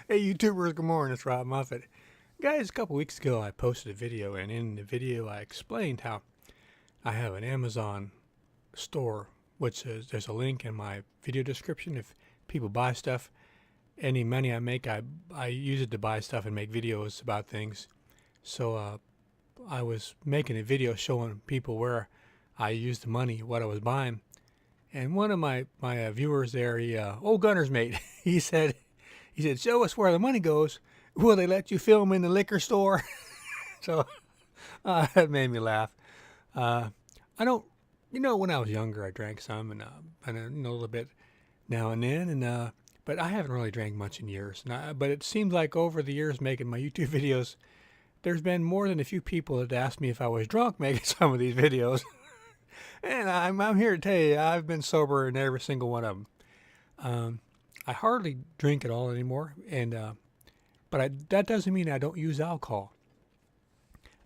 Hey YouTubers, good morning, it's Robb Moffett. Guys, a couple weeks ago I posted a video, and in the video I explained how I have an Amazon store, which is, there's a link in my video description. If people buy stuff, any money I make, I use it to buy stuff and make videos about things. So I was making a video showing people where I used the money, what I was buying. And one of my viewers there, old Gunner's mate, he said, show us where the money goes. Will they let you film in the liquor store? So that made me laugh. I don't, when I was younger, I drank some and a little bit now and then, but I haven't really drank much in years. But it seems like over the years making my YouTube videos, there's been more than a few people that asked me if I was drunk making some of these videos. And I'm here to tell you, I've been sober in every single one of them. I hardly drink at all anymore, but that doesn't mean I don't use alcohol.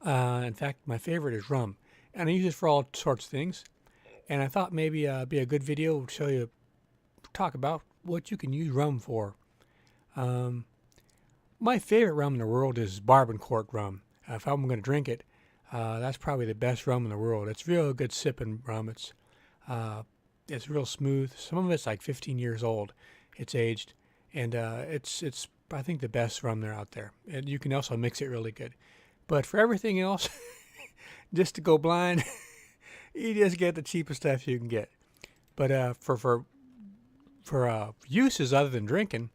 In fact, my favorite is rum, and I use it for all sorts of things. And I thought maybe it'd be a good video to talk about what you can use rum for. My favorite rum in the world is bourbon cork rum. If I'm going to drink it, that's probably the best rum in the world. It's real good sipping rum. It's real smooth. Some of it's like 15 years old. It's aged, and it's I think the best rum there out there. And you can also mix it really good. But for everything else, just to go blind, you just get the cheapest stuff you can get. But for uses other than drinking,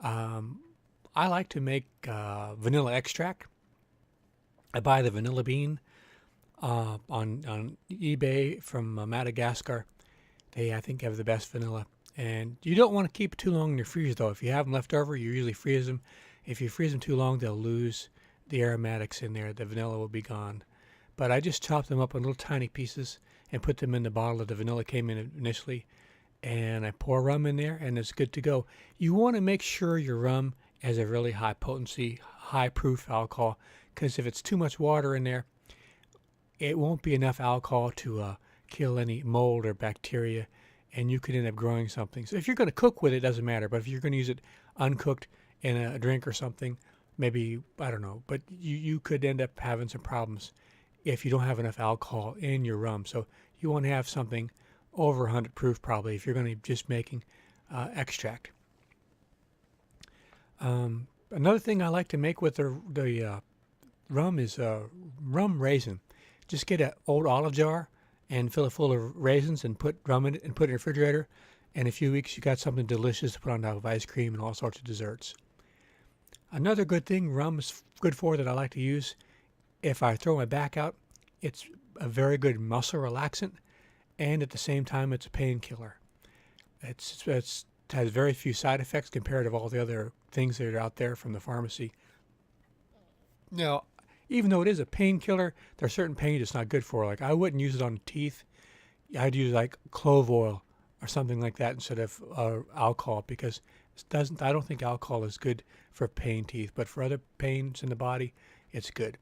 I like to make vanilla extract. I buy the vanilla bean on eBay from Madagascar. They, I think, have the best vanilla. And you don't want to keep it too long in your freezer, though. If you have them left over, you usually freeze them. If you freeze them too long, they'll lose the aromatics in there. The vanilla will be gone. But I just chop them up in little tiny pieces and put them in the bottle that the vanilla came in initially. And I pour rum in there, and it's good to go. You want to make sure your rum has a really high potency, high proof alcohol, because if it's too much water in there, it won't be enough alcohol to kill any mold or bacteria, and you could end up growing something. So if you're going to cook with it, it doesn't matter. But if you're going to use it uncooked in a drink or something, maybe, I don't know, but you could end up having some problems if you don't have enough alcohol in your rum. So you want to have something over 100 proof probably if you're going to be just making extract. Another thing I like to make with the rum is rum raisin. Just get an old olive jar and fill it full of raisins and put rum in it and put it in the refrigerator. In a few weeks, you got something delicious to put on top of ice cream and all sorts of desserts. Another good thing rum is good for that I like to use if I throw my back out, it's a very good muscle relaxant, and at the same time, it's a painkiller. It has very few side effects compared to all the other things that are out there from the pharmacy. Now, even though it is a painkiller, there are certain pains it's not good for. Like, I wouldn't use it on teeth. I'd use like clove oil or something like that instead of alcohol, because I don't think alcohol is good for pain teeth, but for other pains in the body, it's good.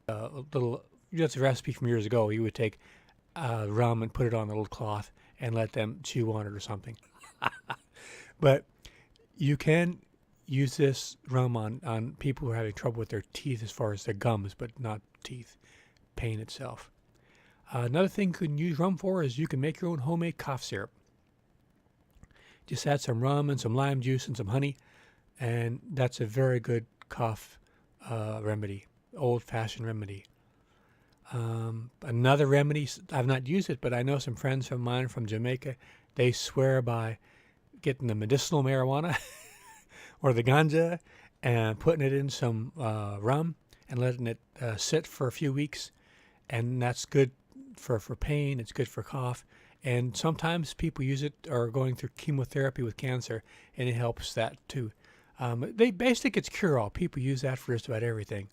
That's a recipe from years ago. You would take rum and put it on a little cloth and let them chew on it or something. But you can use this rum on people who are having trouble with their teeth as far as their gums, but not teeth pain itself. Another thing you can use rum for is you can make your own homemade cough syrup. Just add some rum and some lime juice and some honey, and that's a very good cough remedy, old-fashioned remedy. Another remedy, I've not used it, but I know some friends of mine from Jamaica, they swear by getting the medicinal marijuana or the ganja and putting it in some rum and letting it sit for a few weeks, and that's good for pain. It's good for cough, and sometimes people use it or are going through chemotherapy with cancer, and it helps that too. It's cure-all. People use that for just about everything,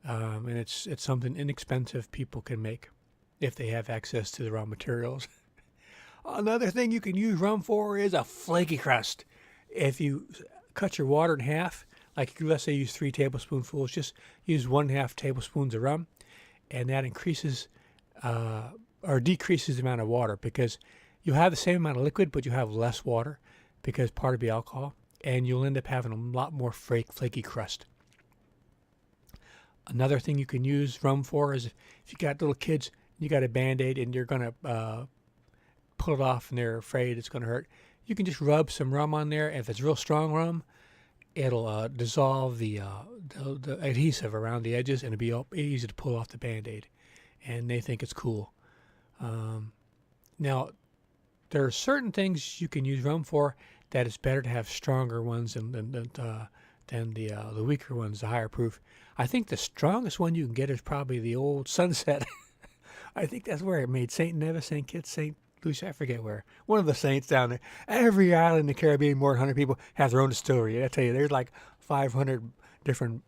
and it's something inexpensive people can make if they have access to the raw materials. Another thing you can use rum for is a flaky crust. If you cut your water in half, like let's say use 3 tablespoonfuls, just use 1/2 tablespoons of rum, and that increases or decreases the amount of water, because you have the same amount of liquid, but you have less water because part of the alcohol, and you'll end up having a lot more flaky crust. Another thing you can use rum for is if you got little kids, you got a Band-Aid and you're going to pull it off and they're afraid it's going to hurt, you can just rub some rum on there. If it's real strong rum, it'll dissolve the adhesive around the edges, and it'll be easy to pull off the Band-Aid. And they think it's cool. Now, there are certain things you can use rum for that it's better to have stronger ones than the weaker ones, the higher proof. I think the strongest one you can get is probably the old Sunset. I think that's where it made St. Nevis, St. Kitts, St. Lucia, I forget where. One of the saints down there. Every island in the Caribbean, more than 100 people, has their own distillery. I tell you, there's like 500 different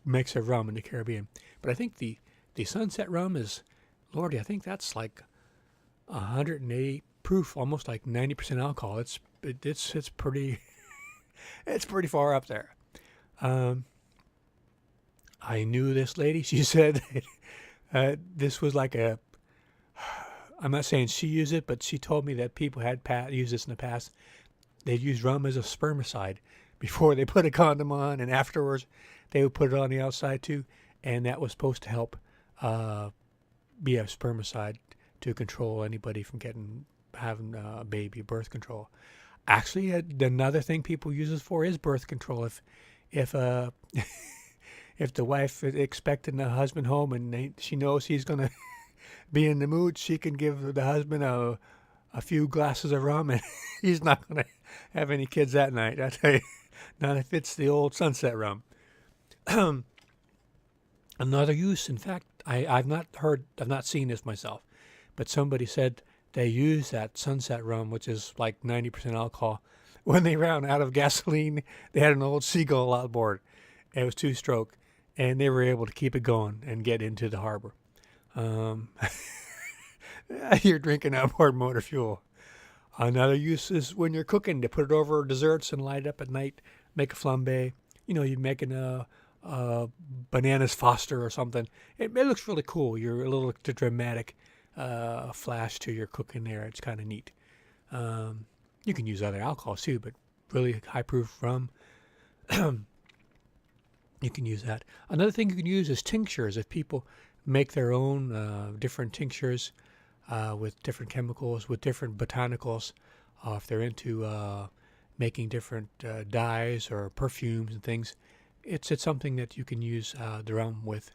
makes of rum in the Caribbean. But I think the Sunset rum is, Lordy, I think that's like 180 proof, almost like 90% alcohol. It's pretty it's pretty far up there. I knew this lady. She said this was like a, I'm not saying she used it, but she told me that people had used this in the past. They'd use rum as a spermicide before they put a condom on, and afterwards they would put it on the outside too, and that was supposed to help be a spermicide to control anybody from having a baby, birth control. Actually, another thing people use this for is birth control. If if the wife is expecting the husband home and she knows he's going to be in the mood, she can give the husband a few glasses of rum, and he's not going to have any kids that night. I tell you, not if it's the old Sunset rum. Another use, in fact, I've not seen this myself, but somebody said they use that Sunset rum, which is like 90% alcohol. When they ran out of gasoline, they had an old Seagull outboard. It was 2-stroke, and they were able to keep it going and get into the harbor. You're drinking outboard motor fuel. Another use is when you're cooking, to put it over desserts and light it up at night. Make a flambe. You know, you're making a bananas foster or something. It looks really cool. You're a little dramatic flash to your cooking there. It's kind of neat. You can use other alcohols too, but really high proof rum, you can use that. Another thing you can use is tinctures. If people make their own different tinctures with different chemicals, with different botanicals, if they're into making different dyes or perfumes and things, it's something that you can use the rum with.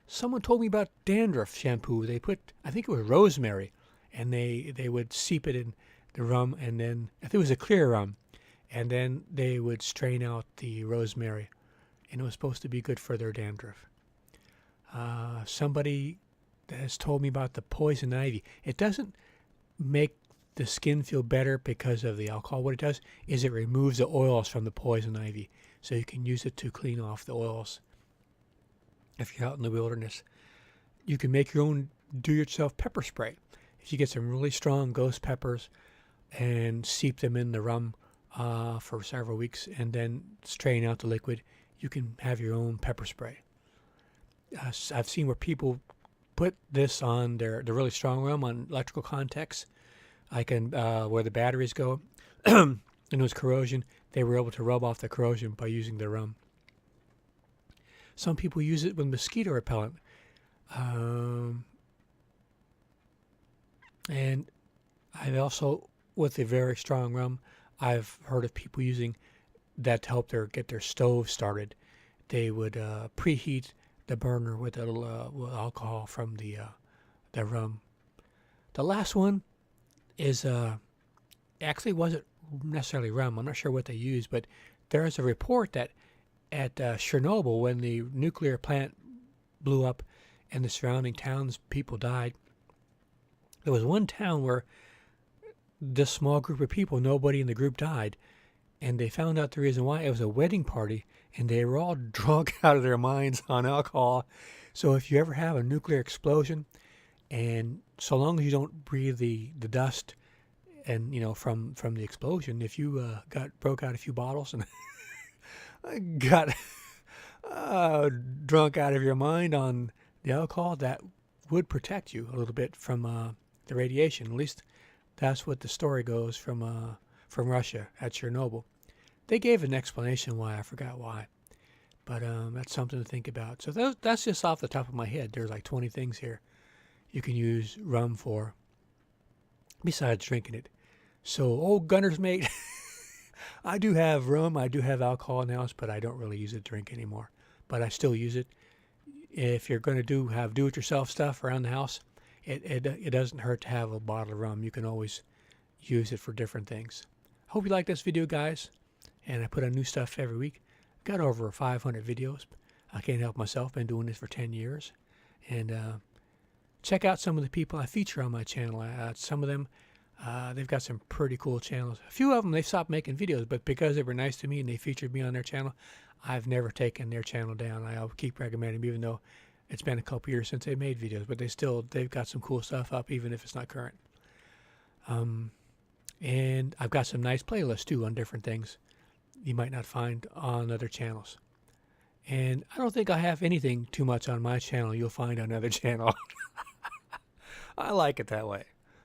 Someone told me about Dandruff shampoo. They put, I think it was rosemary, and they would seep it in the rum, and then, I think it was a clear rum, and then they would strain out the rosemary, and it was supposed to be good for their dandruff. Somebody has told me about the poison ivy. It doesn't make the skin feel better because of the alcohol. What it does is it removes the oils from the poison ivy, so you can use it to clean off the oils. If you're out in the wilderness, you can make your own do-yourself pepper spray. If you get some really strong ghost peppers and seep them in the rum for several weeks and then strain out the liquid, you can have your own pepper spray. I've seen where people put this on the really strong rum on electrical contacts, like where the batteries go, and it was corrosion. They were able to rub off the corrosion by using the rum. Some people use it with mosquito repellent. And I've also, with a very strong rum, I've heard of people using that to help get their stove started. They would preheat the burner with a little alcohol from the rum. The last one is actually wasn't necessarily rum. I'm not sure what they used, but there is a report that at Chernobyl, when the nuclear plant blew up and the surrounding towns people died, there was one town where this small group of people, nobody in the group died, and they found out the reason why. It was a wedding party, and they were all drunk out of their minds on alcohol. So if you ever have a nuclear explosion, and so long as you don't breathe the dust and from the explosion, if you broke out a few bottles and got drunk out of your mind on the alcohol, that would protect you a little bit from the radiation. At least that's what the story goes from from Russia at Chernobyl. They gave an explanation why. I forgot why. But that's something to think about. So that's just off the top of my head. There's like 20 things here you can use rum for besides drinking it. So, old gunner's mate, I do have rum. I do have alcohol in the house, but I don't really use it to drink anymore. But I still use it. If you're going to do-it-yourself stuff around the house, it doesn't hurt to have a bottle of rum. You can always use it for different things. Hope you like this video, guys. And I put on new stuff every week. Got over 500 videos. I can't help myself. Been doing this for 10 years. And check out some of the people I feature on my channel. Some of them, they've got some pretty cool channels. A few of them, they've stopped making videos, but because they were nice to me and they featured me on their channel, I've never taken their channel down. I'll keep recommending them, even though it's been a couple years since they made videos, but they've got some cool stuff up, even if it's not current. And I've got some nice playlists too on different things you might not find on other channels. And I don't think I have anything too much on my channel you'll find on another channel. I like it that way.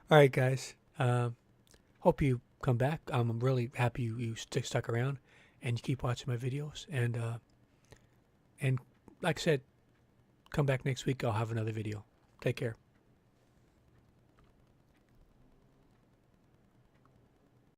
All right, guys. Hope you come back. I'm really happy you stuck around and you keep watching my videos. And like I said, come back next week. I'll have another video. Take care.